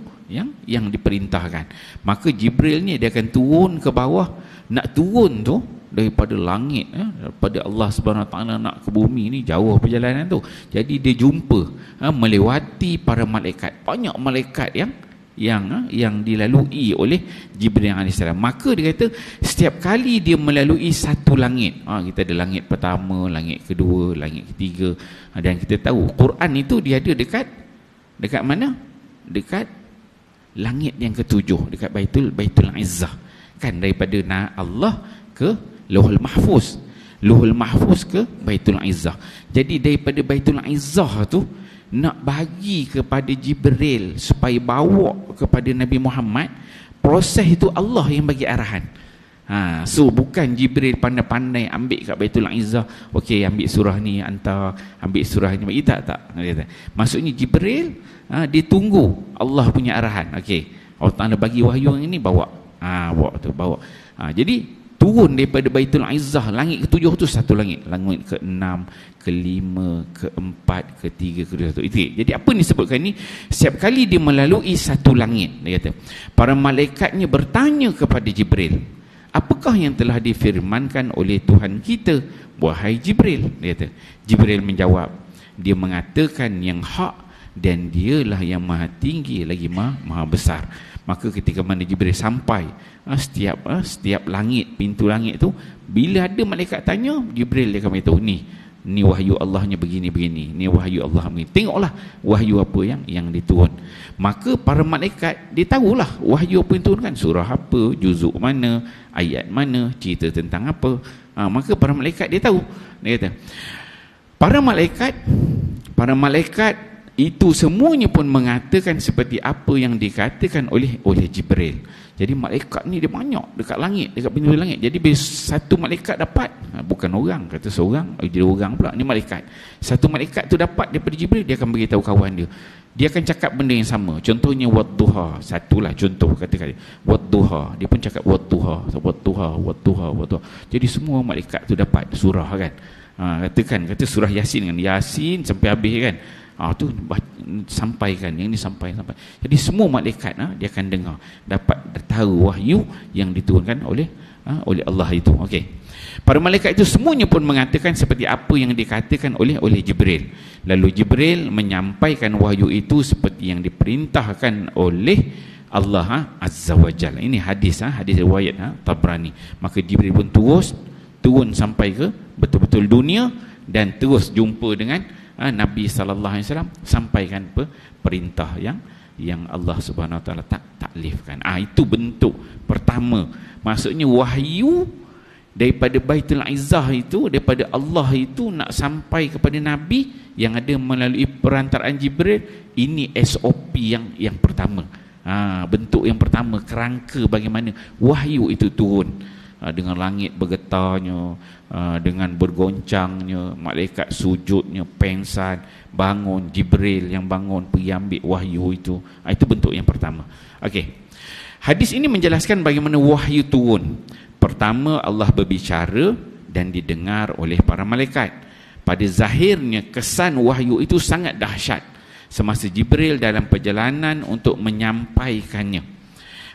yang diperintahkan. Maka Jibril ni dia akan turun ke bawah, nak turun tu daripada langit, daripada Allah Subhanahu Wa Taala nak ke bumi ni jauh perjalanan tu. Jadi dia jumpa melewati para malaikat, banyak malaikat yang dilalui oleh Jibril alaihissalam. Maka dia kata setiap kali dia melalui satu langit, kita ada langit pertama, langit kedua, langit ketiga, dan kita tahu Quran itu dia ada dekat mana? Dekat langit yang ketujuh, dekat Baitul Izzah, kan, daripada Allah ke Lauhul Mahfuz, Lauhul Mahfuz ke Baitul Izzah. Jadi daripada Baitul Izzah tu nak bagi kepada Jibril supaya bawa kepada Nabi Muhammad, proses itu Allah yang bagi arahan. So bukan Jibril pandai-pandai ambil kat Baitul Izzah, okey ambil surah ni hantar, ambil surah ni bagi, tak. Maksudnya Jibril dia tunggu Allah punya arahan. Okey, Allah Taala bagi wahyu yang ini, bawa jadi turun daripada Baitul Izzah, langit ketujuh tu satu langit, langit ke-6, ke-5, ke-4, ke-3, ke-2. Jadi apa ni sebutkan ni? Setiap kali dia melalui satu langit, dia kata, para malaikatnya bertanya kepada Jibril, apakah yang telah difirmankan oleh Tuhan kita, wahai Jibril? Dia kata, Jibril menjawab, dia mengatakan yang hak dan dialah yang maha tinggi lagi maha besar. Maka ketika mana Jibril sampai setiap langit, pintu langit tu, bila ada malaikat tanya, Jibril dia akan beritahu, ni wahyu Allahnya begini, ni wahyu Allah begini. Tengoklah wahyu apa yang diturun. Maka para malaikat dia tahulah wahyu apa yang turun, kan, surah apa, juzuk mana, ayat mana, cerita tentang apa. Maka para malaikat dia tahu. Dia kata para malaikat itu semuanya pun mengatakan seperti apa yang dikatakan oleh Jibril. Jadi malaikat ni dia banyak dekat langit, dekat pintu langit. Jadi bila satu malaikat dapat, bukan orang, kata seorang, jadi orang pula, ni malaikat. Satu malaikat tu dapat daripada Jibril, dia akan beritahu kawan dia. Dia akan cakap benda yang sama. Contohnya wadduha, satulah contoh kata-kata. Wadduha, dia pun cakap wadduha. Jadi semua malaikat tu dapat surah, kan. Kata surah Yasin, kan, Yasin sampai habis, kan. Tu sampaikan, yang ni sampai. Jadi semua malaikat dia akan dengar, dapat tahu wahyu yang diturunkan oleh Allah itu. Okey. Para malaikat itu semuanya pun mengatakan seperti apa yang dikatakan oleh Jibril. Lalu Jibril menyampaikan wahyu itu seperti yang diperintahkan oleh Allah Azza wa Jalla. Ini hadis riwayat Tabrani. Maka Jibril pun turun sampai ke betul-betul dunia dan terus jumpa dengan Nabi SAW, sampaikan perintah yang Allah Subhanahu Wa Taala taklifkan. Itu bentuk pertama. Maksudnya wahyu daripada Baitul Izzah itu, daripada Allah itu nak sampai kepada Nabi yang ada melalui perantaraan Jibril. Ini SOP yang pertama. Bentuk yang pertama, kerangka bagaimana wahyu itu turun. Dengan langit bergetarnya, dengan bergoncangnya, malaikat sujudnya, pengsan, bangun, Jibril yang bangun pergi ambil wahyu itu. Itu bentuk yang pertama. Okey. Hadis ini menjelaskan bagaimana wahyu turun. Pertama, Allah berbicara dan didengar oleh para malaikat. Pada zahirnya kesan wahyu itu sangat dahsyat semasa Jibril dalam perjalanan untuk menyampaikannya.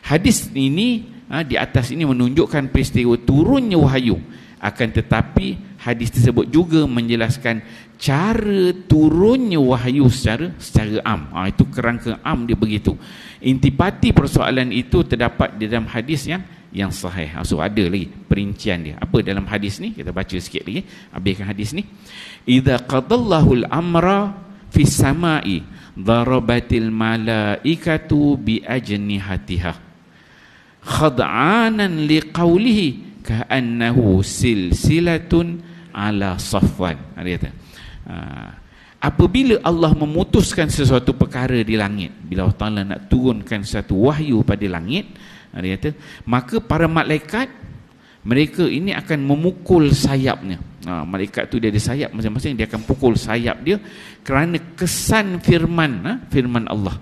Hadis ini di atas ini menunjukkan peristiwa turunnya wahyu. Akan tetapi hadis tersebut juga menjelaskan cara turunnya wahyu secara am. Itu kerangka am dia begitu. Intipati persoalan itu terdapat di dalam hadis yang sahih. So ada lagi perincian dia. Apa dalam hadis ni? Kita baca sikit lagi, habiskan hadis ni. Idza qadallahu al-amra fis samai darabatil malaikatu bi ajnihatiha khad'anan liqaulihi ka'annahu silsilatun ala safwan. Dia kata, apabila Allah memutuskan sesuatu perkara di langit, bila Allah Ta'ala nak turunkan satu wahyu pada langit, dia kata, maka para malaikat, mereka ini akan memukul sayapnya. Malaikat tu dia ada sayap masing-masing, dia akan pukul sayap dia kerana kesan firman Allah.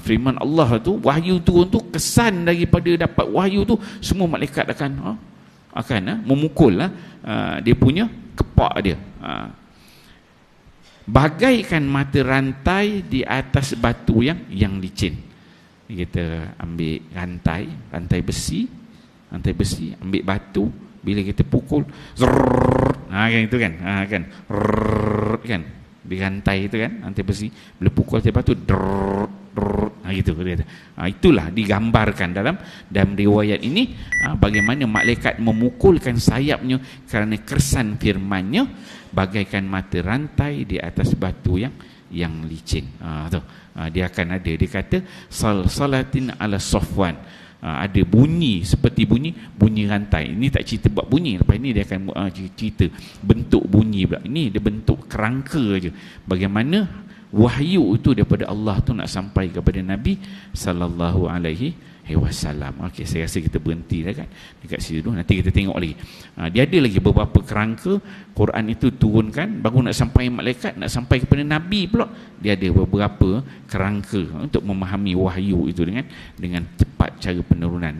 firman Allah tu, wahyu turun tu, kesan daripada dapat wahyu tu, semua malaikat akan memukul dia punya kepak dia. Bagaikan mata rantai di atas batu yang licin. Kita ambil rantai besi, ambil batu, bila kita pukul, kan itu kan, kan di rantai itu kan, rantai besi, bila pukul atas batu, gitu. Itulah digambarkan dalam riwayat ini, bagaimana malaikat memukulkan sayapnya kerana kesan firman-Nya bagaikan mata rantai di atas batu yang licin. Dia akan ada, dia kata salatin ala Safwan, ada bunyi seperti bunyi rantai. Ini tak cerita buat bunyi, lepas ini dia akan cerita bentuk bunyi pula. Ini dia bentuk kerangka je, bagaimana wahyu itu daripada Allah tu nak sampai kepada Nabi sallallahu alaihi wasallam. Okey, saya rasa kita berhenti dah kan dekat situ. Nanti kita tengok lagi. Dia ada lagi beberapa kerangka Quran itu turunkan baru nak sampai malaikat, nak sampai kepada Nabi pula. Dia ada beberapa kerangka untuk memahami wahyu itu dengan cepat cara penurunan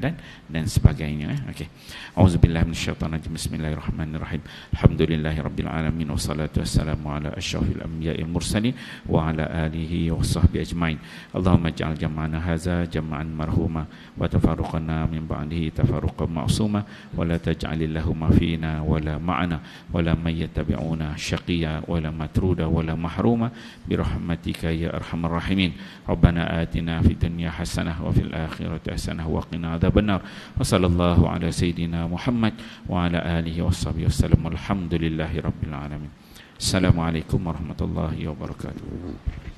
dan sebagainya. Okey. Auzubillahi minasyaitanir rajim. Bismillahirrahmanirrahim. Alhamdulillahirabbil alamin wassalatu wassalamu ala asyrafil anbiya'il mursalin wa ala alihi washabbihi ajmain. Allahumma ij'al jam'ana hadza jam'an marhuma wa tafarruqana min ba'dihi tafarruqan ma'suma wa la taj'alillahu ma fina wa la ma'ana wa la may yattabi'una syaqiya wa la matruda wa la mahruma bi rahmatika ya arhamar rahimin. Rabbana atina fid dunya hasanah wa fil akhirati hasanah wa qina adzabannar. Wa sallallahu ala sayidina Muhammad wa ala alihi washabbihi wasallam. Alhamdulillahi rabbil alamin. Assalamualaikum warahmatullahi wabarakatuh.